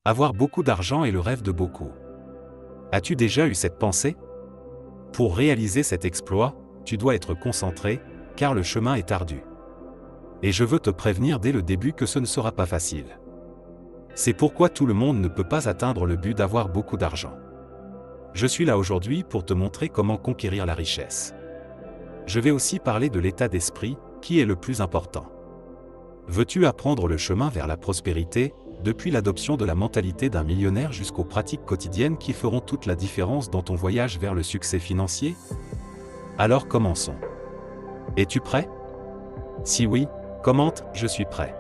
Avoir beaucoup d'argent est le rêve de beaucoup. As-tu déjà eu cette pensée? Pour réaliser cet exploit, tu dois être concentré, car le chemin est ardu. Et je veux te prévenir dès le début que ce ne sera pas facile. C'est pourquoi tout le monde ne peut pas atteindre le but d'avoir beaucoup d'argent. Je suis là aujourd'hui pour te montrer comment conquérir la richesse. Je vais aussi parler de l'état d'esprit, qui est le plus important. Veux-tu apprendre le chemin vers la prospérité, depuis l'adoption de la mentalité d'un millionnaire jusqu'aux pratiques quotidiennes qui feront toute la différence dans ton voyage vers le succès financier? Alors commençons. Es-tu prêt? Si oui, commente « Je suis prêt ».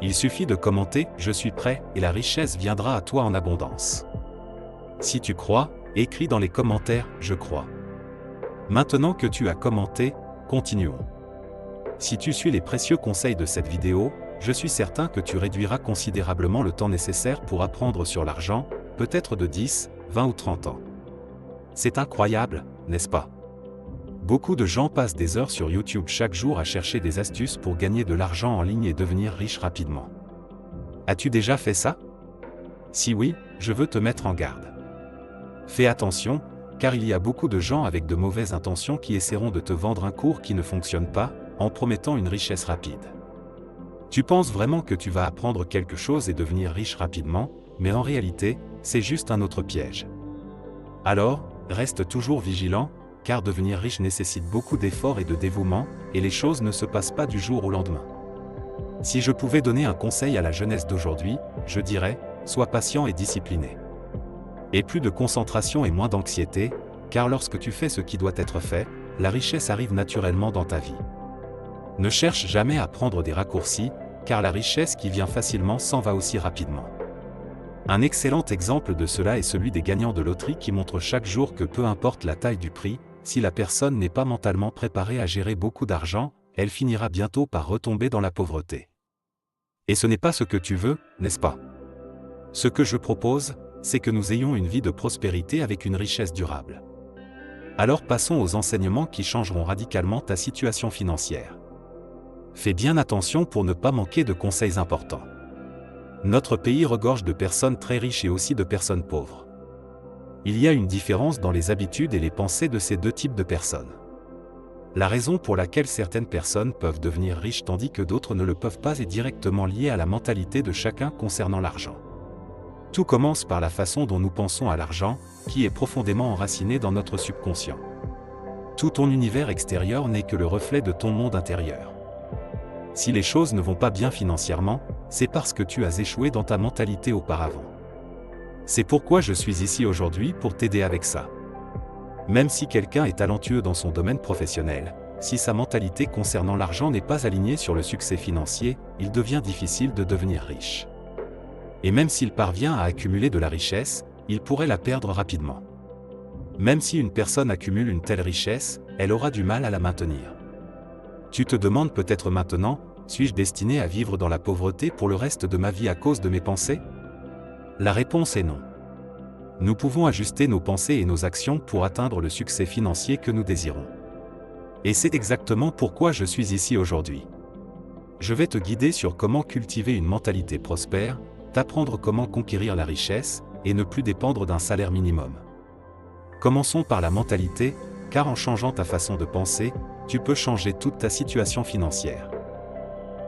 Il suffit de commenter « Je suis prêt » et la richesse viendra à toi en abondance. Si tu crois, écris dans les commentaires « Je crois ». Maintenant que tu as commenté, continuons. Si tu suis les précieux conseils de cette vidéo, je suis certain que tu réduiras considérablement le temps nécessaire pour apprendre sur l'argent, peut-être de 10, 20 ou 30 ans. C'est incroyable, n'est-ce pas? Beaucoup de gens passent des heures sur YouTube chaque jour à chercher des astuces pour gagner de l'argent en ligne et devenir riche rapidement. As-tu déjà fait ça? Si oui, je veux te mettre en garde. Fais attention, car il y a beaucoup de gens avec de mauvaises intentions qui essaieront de te vendre un cours qui ne fonctionne pas, en promettant une richesse rapide. Tu penses vraiment que tu vas apprendre quelque chose et devenir riche rapidement, mais en réalité, c'est juste un autre piège. Alors, reste toujours vigilant, car devenir riche nécessite beaucoup d'efforts et de dévouement, et les choses ne se passent pas du jour au lendemain. Si je pouvais donner un conseil à la jeunesse d'aujourd'hui, je dirais, sois patient et discipliné. Et plus de concentration et moins d'anxiété, car lorsque tu fais ce qui doit être fait, la richesse arrive naturellement dans ta vie. Ne cherche jamais à prendre des raccourcis, car la richesse qui vient facilement s'en va aussi rapidement. Un excellent exemple de cela est celui des gagnants de loterie qui montrent chaque jour que peu importe la taille du prix, si la personne n'est pas mentalement préparée à gérer beaucoup d'argent, elle finira bientôt par retomber dans la pauvreté. Et ce n'est pas ce que tu veux, n'est-ce pas? Ce que je propose, c'est que nous ayons une vie de prospérité avec une richesse durable. Alors passons aux enseignements qui changeront radicalement ta situation financière. Fais bien attention pour ne pas manquer de conseils importants. Notre pays regorge de personnes très riches et aussi de personnes pauvres. Il y a une différence dans les habitudes et les pensées de ces deux types de personnes. La raison pour laquelle certaines personnes peuvent devenir riches tandis que d'autres ne le peuvent pas est directement liée à la mentalité de chacun concernant l'argent. Tout commence par la façon dont nous pensons à l'argent, qui est profondément enraciné dans notre subconscient. Tout ton univers extérieur n'est que le reflet de ton monde intérieur. Si les choses ne vont pas bien financièrement, c'est parce que tu as échoué dans ta mentalité auparavant. C'est pourquoi je suis ici aujourd'hui pour t'aider avec ça. Même si quelqu'un est talentueux dans son domaine professionnel, si sa mentalité concernant l'argent n'est pas alignée sur le succès financier, il devient difficile de devenir riche. Et même s'il parvient à accumuler de la richesse, il pourrait la perdre rapidement. Même si une personne accumule une telle richesse, elle aura du mal à la maintenir. Tu te demandes peut-être maintenant, suis-je destiné à vivre dans la pauvreté pour le reste de ma vie à cause de mes pensées? La réponse est non. Nous pouvons ajuster nos pensées et nos actions pour atteindre le succès financier que nous désirons. Et c'est exactement pourquoi je suis ici aujourd'hui. Je vais te guider sur comment cultiver une mentalité prospère, t'apprendre comment conquérir la richesse, et ne plus dépendre d'un salaire minimum. Commençons par la mentalité, car en changeant ta façon de penser, tu peux changer toute ta situation financière.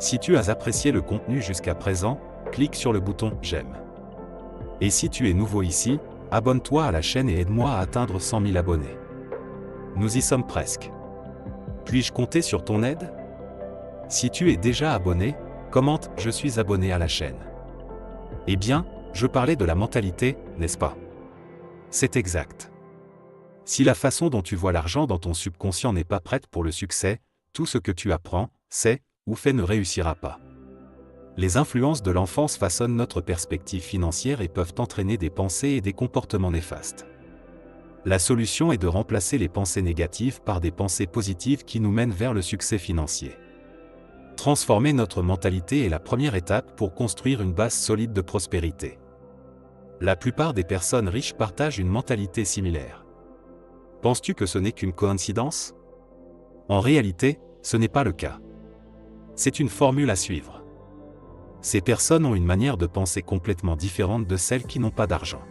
Si tu as apprécié le contenu jusqu'à présent, clique sur le bouton « J'aime ». Et si tu es nouveau ici, abonne-toi à la chaîne et aide-moi à atteindre 100 000 abonnés. Nous y sommes presque. Puis-je compter sur ton aide? Si tu es déjà abonné, commente « Je suis abonné à la chaîne ». Eh bien, je parlais de la mentalité, n'est-ce pas? C'est exact. Si la façon dont tu vois l'argent dans ton subconscient n'est pas prête pour le succès, tout ce que tu apprends, sais, ou fais ne réussira pas. Les influences de l'enfance façonnent notre perspective financière et peuvent entraîner des pensées et des comportements néfastes. La solution est de remplacer les pensées négatives par des pensées positives qui nous mènent vers le succès financier. Transformer notre mentalité est la première étape pour construire une base solide de prospérité. La plupart des personnes riches partagent une mentalité similaire. Penses-tu que ce n'est qu'une coïncidence? En réalité, ce n'est pas le cas. C'est une formule à suivre. Ces personnes ont une manière de penser complètement différente de celles qui n'ont pas d'argent.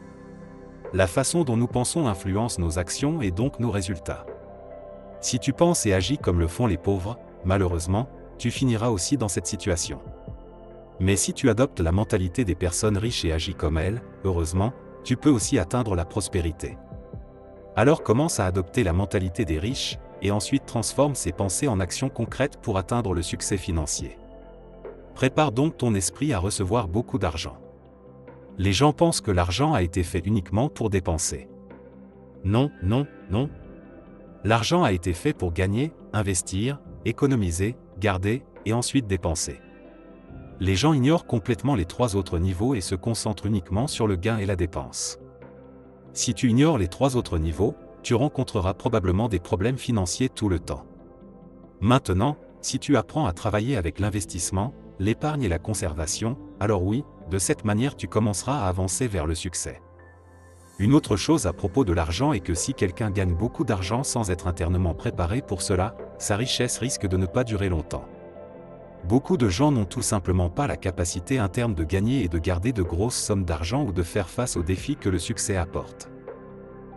La façon dont nous pensons influence nos actions et donc nos résultats. Si tu penses et agis comme le font les pauvres, malheureusement, tu finiras aussi dans cette situation. Mais si tu adoptes la mentalité des personnes riches et agis comme elles, heureusement, tu peux aussi atteindre la prospérité. Alors commence à adopter la mentalité des riches, et ensuite transforme ces pensées en actions concrètes pour atteindre le succès financier. Prépare donc ton esprit à recevoir beaucoup d'argent. Les gens pensent que l'argent a été fait uniquement pour dépenser. Non, non, non. L'argent a été fait pour gagner, investir, économiser, garder, et ensuite dépenser. Les gens ignorent complètement les 3 autres niveaux et se concentrent uniquement sur le gain et la dépense. Si tu ignores les 3 autres niveaux, tu rencontreras probablement des problèmes financiers tout le temps. Maintenant, si tu apprends à travailler avec l'investissement, l'épargne et la conservation, alors oui, de cette manière tu commenceras à avancer vers le succès. Une autre chose à propos de l'argent est que si quelqu'un gagne beaucoup d'argent sans être internement préparé pour cela, sa richesse risque de ne pas durer longtemps. Beaucoup de gens n'ont tout simplement pas la capacité interne de gagner et de garder de grosses sommes d'argent ou de faire face aux défis que le succès apporte.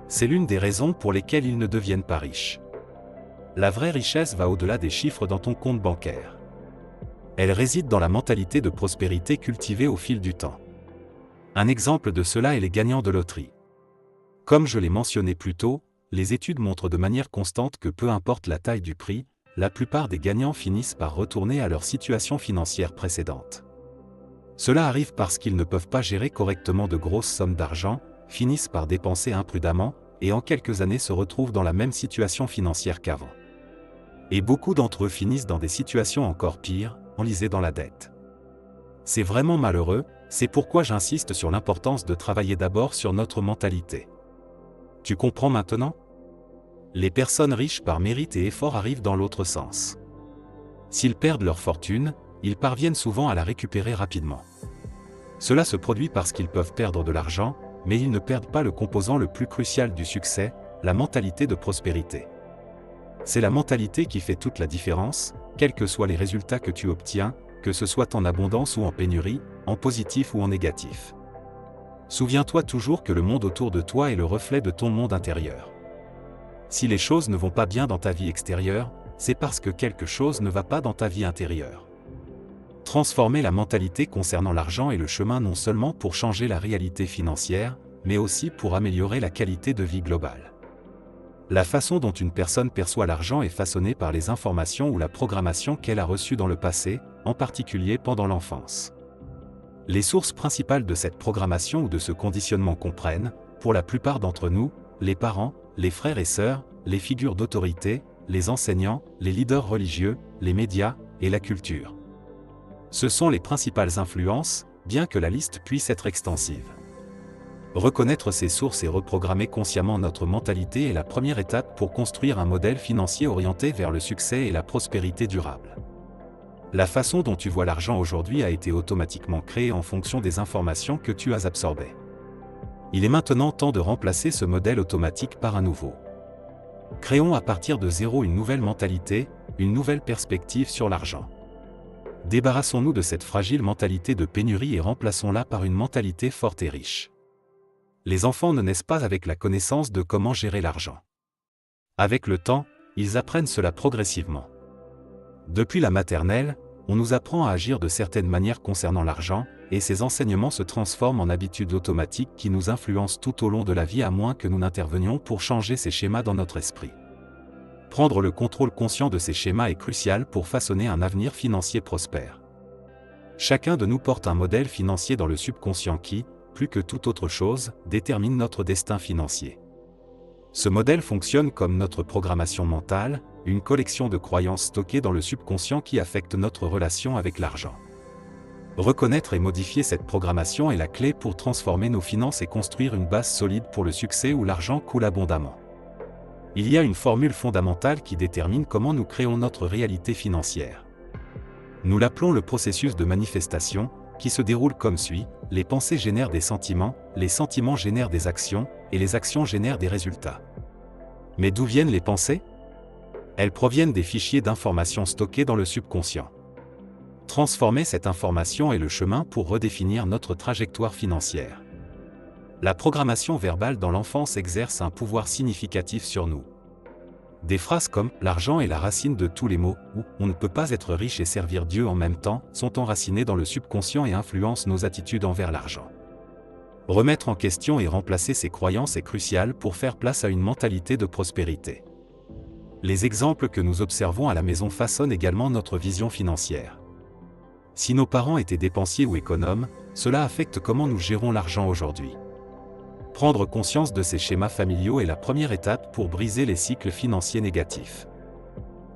C'est l'une des raisons pour lesquelles ils ne deviennent pas riches. La vraie richesse va au-delà des chiffres dans ton compte bancaire. Elle réside dans la mentalité de prospérité cultivée au fil du temps. Un exemple de cela est les gagnants de loterie. Comme je l'ai mentionné plus tôt, les études montrent de manière constante que peu importe la taille du prix, la plupart des gagnants finissent par retourner à leur situation financière précédente. Cela arrive parce qu'ils ne peuvent pas gérer correctement de grosses sommes d'argent, finissent par dépenser imprudemment, et en quelques années se retrouvent dans la même situation financière qu'avant. Et beaucoup d'entre eux finissent dans des situations encore pires, enlisés dans la dette. C'est vraiment malheureux, c'est pourquoi j'insiste sur l'importance de travailler d'abord sur notre mentalité. Tu comprends maintenant ? Les personnes riches par mérite et effort arrivent dans l'autre sens. S'ils perdent leur fortune, ils parviennent souvent à la récupérer rapidement. Cela se produit parce qu'ils peuvent perdre de l'argent, mais ils ne perdent pas le composant le plus crucial du succès, la mentalité de prospérité. C'est la mentalité qui fait toute la différence, quels que soient les résultats que tu obtiens, que ce soit en abondance ou en pénurie, en positif ou en négatif. Souviens-toi toujours que le monde autour de toi est le reflet de ton monde intérieur. Si les choses ne vont pas bien dans ta vie extérieure, c'est parce que quelque chose ne va pas dans ta vie intérieure. Transformer la mentalité concernant l'argent est le chemin non seulement pour changer la réalité financière, mais aussi pour améliorer la qualité de vie globale. La façon dont une personne perçoit l'argent est façonnée par les informations ou la programmation qu'elle a reçue dans le passé, en particulier pendant l'enfance. Les sources principales de cette programmation ou de ce conditionnement comprennent, pour la plupart d'entre nous, les parents, les frères et sœurs, les figures d'autorité, les enseignants, les leaders religieux, les médias et la culture. Ce sont les principales influences, bien que la liste puisse être extensive. Reconnaître ces sources et reprogrammer consciemment notre mentalité est la première étape pour construire un modèle financier orienté vers le succès et la prospérité durable. La façon dont tu vois l'argent aujourd'hui a été automatiquement créée en fonction des informations que tu as absorbées. Il est maintenant temps de remplacer ce modèle automatique par un nouveau. Créons à partir de zéro une nouvelle mentalité, une nouvelle perspective sur l'argent. Débarrassons-nous de cette fragile mentalité de pénurie et remplaçons-la par une mentalité forte et riche. Les enfants ne naissent pas avec la connaissance de comment gérer l'argent. Avec le temps, ils apprennent cela progressivement. Depuis la maternelle, on nous apprend à agir de certaines manières concernant l'argent, et ces enseignements se transforment en habitudes automatiques qui nous influencent tout au long de la vie à moins que nous n'intervenions pour changer ces schémas dans notre esprit. Prendre le contrôle conscient de ces schémas est crucial pour façonner un avenir financier prospère. Chacun de nous porte un modèle financier dans le subconscient qui, plus que toute autre chose, détermine notre destin financier. Ce modèle fonctionne comme notre programmation mentale, une collection de croyances stockées dans le subconscient qui affectent notre relation avec l'argent. Reconnaître et modifier cette programmation est la clé pour transformer nos finances et construire une base solide pour le succès où l'argent coule abondamment. Il y a une formule fondamentale qui détermine comment nous créons notre réalité financière. Nous l'appelons le processus de manifestation, qui se déroule comme suit: les pensées génèrent des sentiments, les sentiments génèrent des actions, et les actions génèrent des résultats. Mais d'où viennent les pensées ? Elles proviennent des fichiers d'informations stockés dans le subconscient. Transformer cette information est le chemin pour redéfinir notre trajectoire financière. La programmation verbale dans l'enfance exerce un pouvoir significatif sur nous. Des phrases comme « l'argent est la racine de tous les maux » ou « on ne peut pas être riche et servir Dieu en même temps » sont enracinées dans le subconscient et influencent nos attitudes envers l'argent. Remettre en question et remplacer ces croyances est crucial pour faire place à une mentalité de prospérité. Les exemples que nous observons à la maison façonnent également notre vision financière. Si nos parents étaient dépensiers ou économes, cela affecte comment nous gérons l'argent aujourd'hui. Prendre conscience de ces schémas familiaux est la première étape pour briser les cycles financiers négatifs.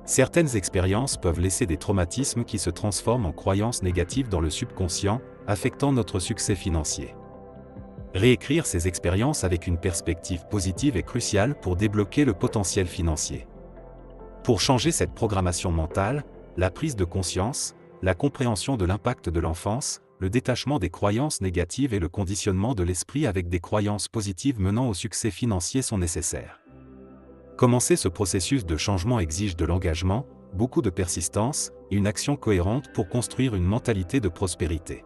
Certaines expériences peuvent laisser des traumatismes qui se transforment en croyances négatives dans le subconscient, affectant notre succès financier. Réécrire ces expériences avec une perspective positive est crucial pour débloquer le potentiel financier. Pour changer cette programmation mentale, la prise de conscience, la compréhension de l'impact de l'enfance, le détachement des croyances négatives et le conditionnement de l'esprit avec des croyances positives menant au succès financier sont nécessaires. Commencer ce processus de changement exige de l'engagement, beaucoup de persistance et une action cohérente pour construire une mentalité de prospérité.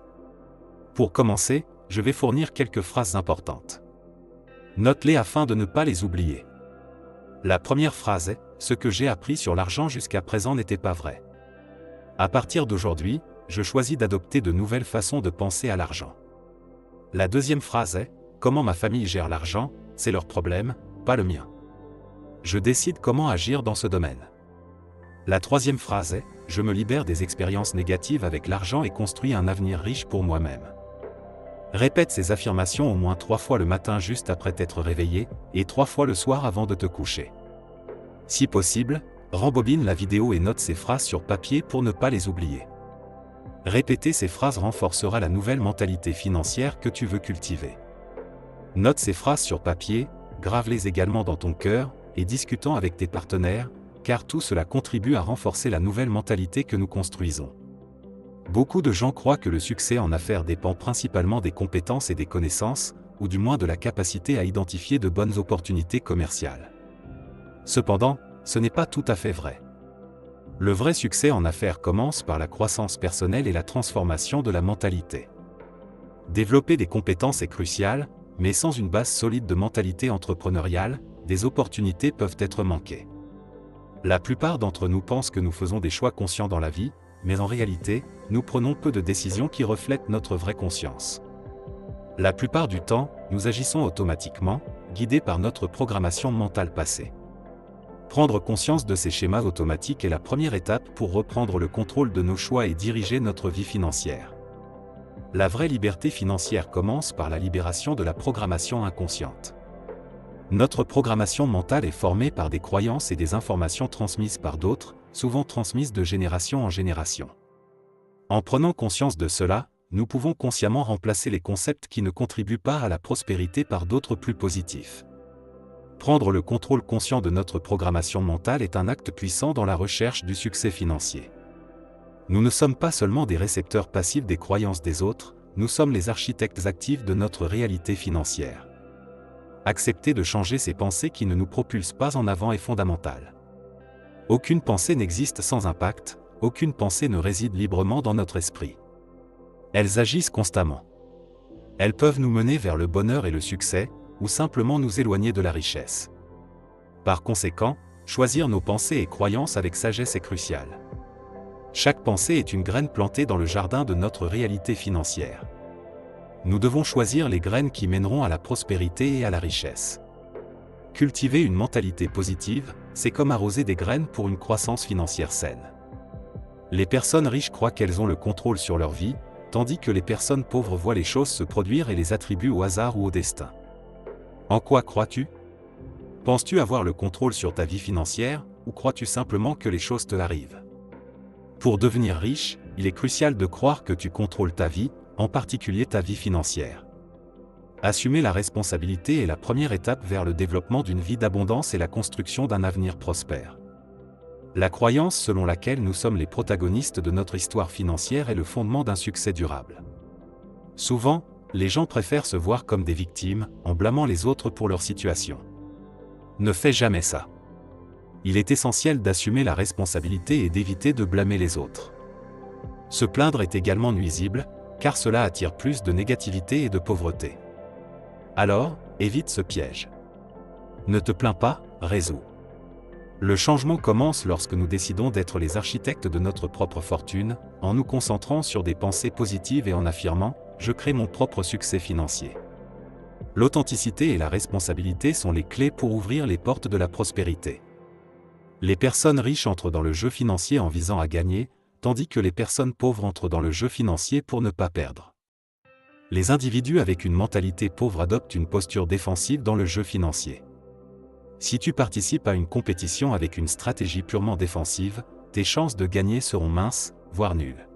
Pour commencer, je vais fournir quelques phrases importantes. Note-les afin de ne pas les oublier. La première phrase est « Ce que j'ai appris sur l'argent jusqu'à présent n'était pas vrai. À partir d'aujourd'hui, je choisis d'adopter de nouvelles façons de penser à l'argent. » La deuxième phrase est « Comment ma famille gère l'argent, c'est leur problème, pas le mien. Je décide comment agir dans ce domaine. » La troisième phrase est « Je me libère des expériences négatives avec l'argent et construis un avenir riche pour moi-même. » Répète ces affirmations au moins 3 fois le matin juste après t'être réveillé, et 3 fois le soir avant de te coucher. Si possible, rembobine la vidéo et note ces phrases sur papier pour ne pas les oublier. Répéter ces phrases renforcera la nouvelle mentalité financière que tu veux cultiver. Note ces phrases sur papier, grave-les également dans ton cœur, et discutant avec tes partenaires, car tout cela contribue à renforcer la nouvelle mentalité que nous construisons. Beaucoup de gens croient que le succès en affaires dépend principalement des compétences et des connaissances, ou du moins de la capacité à identifier de bonnes opportunités commerciales. Cependant, ce n'est pas tout à fait vrai. Le vrai succès en affaires commence par la croissance personnelle et la transformation de la mentalité. Développer des compétences est crucial, mais sans une base solide de mentalité entrepreneuriale, des opportunités peuvent être manquées. La plupart d'entre nous pensent que nous faisons des choix conscients dans la vie, mais en réalité, nous prenons peu de décisions qui reflètent notre vraie conscience. La plupart du temps, nous agissons automatiquement, guidés par notre programmation mentale passée. Prendre conscience de ces schémas automatiques est la première étape pour reprendre le contrôle de nos choix et diriger notre vie financière. La vraie liberté financière commence par la libération de la programmation inconsciente. Notre programmation mentale est formée par des croyances et des informations transmises par d'autres, souvent transmises de génération en génération. En prenant conscience de cela, nous pouvons consciemment remplacer les concepts qui ne contribuent pas à la prospérité par d'autres plus positifs. Prendre le contrôle conscient de notre programmation mentale est un acte puissant dans la recherche du succès financier. Nous ne sommes pas seulement des récepteurs passifs des croyances des autres, nous sommes les architectes actifs de notre réalité financière. Accepter de changer ces pensées qui ne nous propulsent pas en avant est fondamental. Aucune pensée n'existe sans impact, aucune pensée ne réside librement dans notre esprit. Elles agissent constamment. Elles peuvent nous mener vers le bonheur et le succès, ou simplement nous éloigner de la richesse. Par conséquent, choisir nos pensées et croyances avec sagesse est crucial. Chaque pensée est une graine plantée dans le jardin de notre réalité financière. Nous devons choisir les graines qui mèneront à la prospérité et à la richesse. Cultiver une mentalité positive, c'est comme arroser des graines pour une croissance financière saine. Les personnes riches croient qu'elles ont le contrôle sur leur vie, tandis que les personnes pauvres voient les choses se produire et les attribuent au hasard ou au destin. En quoi crois-tu? Penses-tu avoir le contrôle sur ta vie financière, ou crois-tu simplement que les choses te arrivent? Pour devenir riche, il est crucial de croire que tu contrôles ta vie, en particulier ta vie financière. Assumer la responsabilité est la première étape vers le développement d'une vie d'abondance et la construction d'un avenir prospère. La croyance selon laquelle nous sommes les protagonistes de notre histoire financière est le fondement d'un succès durable. Souvent, les gens préfèrent se voir comme des victimes, en blâmant les autres pour leur situation. Ne fais jamais ça. Il est essentiel d'assumer la responsabilité et d'éviter de blâmer les autres. Se plaindre est également nuisible, car cela attire plus de négativité et de pauvreté. Alors, évite ce piège. Ne te plains pas, résous. Le changement commence lorsque nous décidons d'être les architectes de notre propre fortune, en nous concentrant sur des pensées positives et en affirmant « Je crée mon propre succès financier ». L'authenticité et la responsabilité sont les clés pour ouvrir les portes de la prospérité. Les personnes riches entrent dans le jeu financier en visant à gagner, tandis que les personnes pauvres entrent dans le jeu financier pour ne pas perdre. Les individus avec une mentalité pauvre adoptent une posture défensive dans le jeu financier. Si tu participes à une compétition avec une stratégie purement défensive, tes chances de gagner seront minces, voire nulles.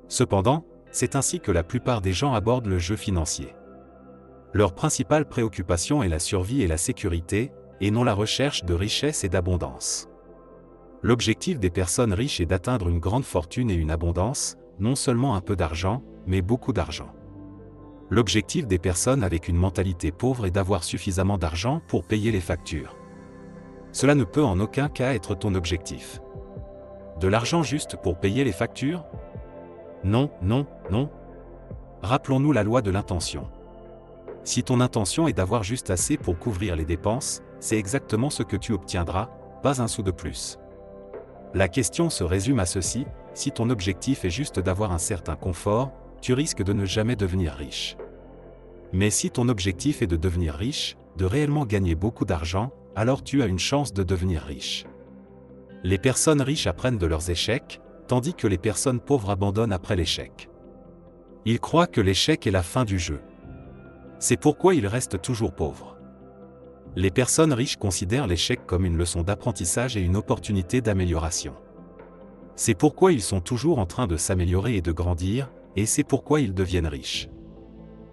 Cependant, c'est ainsi que la plupart des gens abordent le jeu financier. Leur principale préoccupation est la survie et la sécurité, et non la recherche de richesse et d'abondance. L'objectif des personnes riches est d'atteindre une grande fortune et une abondance, non seulement un peu d'argent, mais beaucoup d'argent. L'objectif des personnes avec une mentalité pauvre est d'avoir suffisamment d'argent pour payer les factures. Cela ne peut en aucun cas être ton objectif. De l'argent juste pour payer les factures? Non, non, non. Rappelons-nous la loi de l'intention. Si ton intention est d'avoir juste assez pour couvrir les dépenses, c'est exactement ce que tu obtiendras, pas un sou de plus. La question se résume à ceci, si ton objectif est juste d'avoir un certain confort, tu risques de ne jamais devenir riche. Mais si ton objectif est de devenir riche, de réellement gagner beaucoup d'argent, alors tu as une chance de devenir riche. Les personnes riches apprennent de leurs échecs, tandis que les personnes pauvres abandonnent après l'échec. Ils croient que l'échec est la fin du jeu. C'est pourquoi ils restent toujours pauvres. Les personnes riches considèrent l'échec comme une leçon d'apprentissage et une opportunité d'amélioration. C'est pourquoi ils sont toujours en train de s'améliorer et de grandir, et c'est pourquoi ils deviennent riches.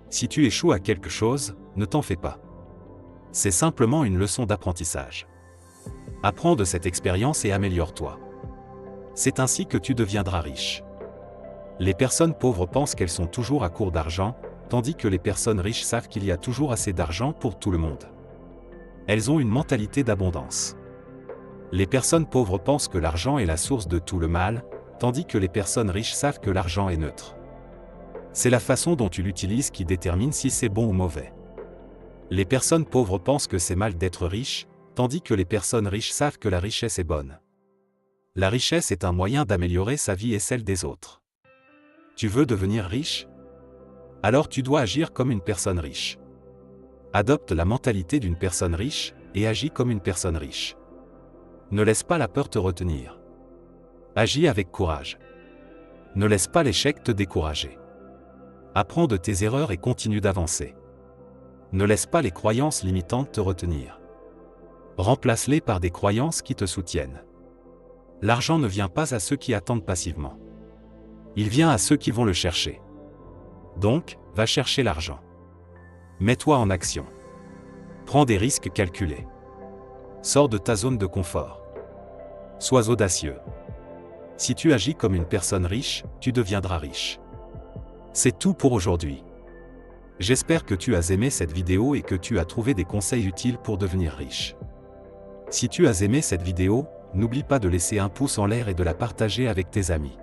Si tu échoues à quelque chose, ne t'en fais pas. C'est simplement une leçon d'apprentissage. Apprends de cette expérience et améliore-toi. C'est ainsi que tu deviendras riche. Les personnes pauvres pensent qu'elles sont toujours à court d'argent, tandis que les personnes riches savent qu'il y a toujours assez d'argent pour tout le monde. Elles ont une mentalité d'abondance. Les personnes pauvres pensent que l'argent est la source de tout le mal, tandis que les personnes riches savent que l'argent est neutre. C'est la façon dont tu l'utilises qui détermine si c'est bon ou mauvais. Les personnes pauvres pensent que c'est mal d'être riche, tandis que les personnes riches savent que la richesse est bonne. La richesse est un moyen d'améliorer sa vie et celle des autres. Tu veux devenir riche? Alors tu dois agir comme une personne riche. Adopte la mentalité d'une personne riche, et agis comme une personne riche. Ne laisse pas la peur te retenir. Agis avec courage. Ne laisse pas l'échec te décourager. Apprends de tes erreurs et continue d'avancer. Ne laisse pas les croyances limitantes te retenir. Remplace-les par des croyances qui te soutiennent. L'argent ne vient pas à ceux qui attendent passivement. Il vient à ceux qui vont le chercher. Donc, va chercher l'argent. Mets-toi en action. Prends des risques calculés. Sors de ta zone de confort. Sois audacieux. Si tu agis comme une personne riche, tu deviendras riche. C'est tout pour aujourd'hui. J'espère que tu as aimé cette vidéo et que tu as trouvé des conseils utiles pour devenir riche. Si tu as aimé cette vidéo, n'oublie pas de laisser un pouce en l'air et de la partager avec tes amis.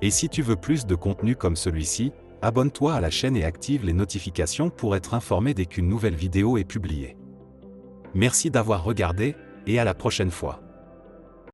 Et si tu veux plus de contenu comme celui-ci, abonne-toi à la chaîne et active les notifications pour être informé dès qu'une nouvelle vidéo est publiée. Merci d'avoir regardé, et à la prochaine fois.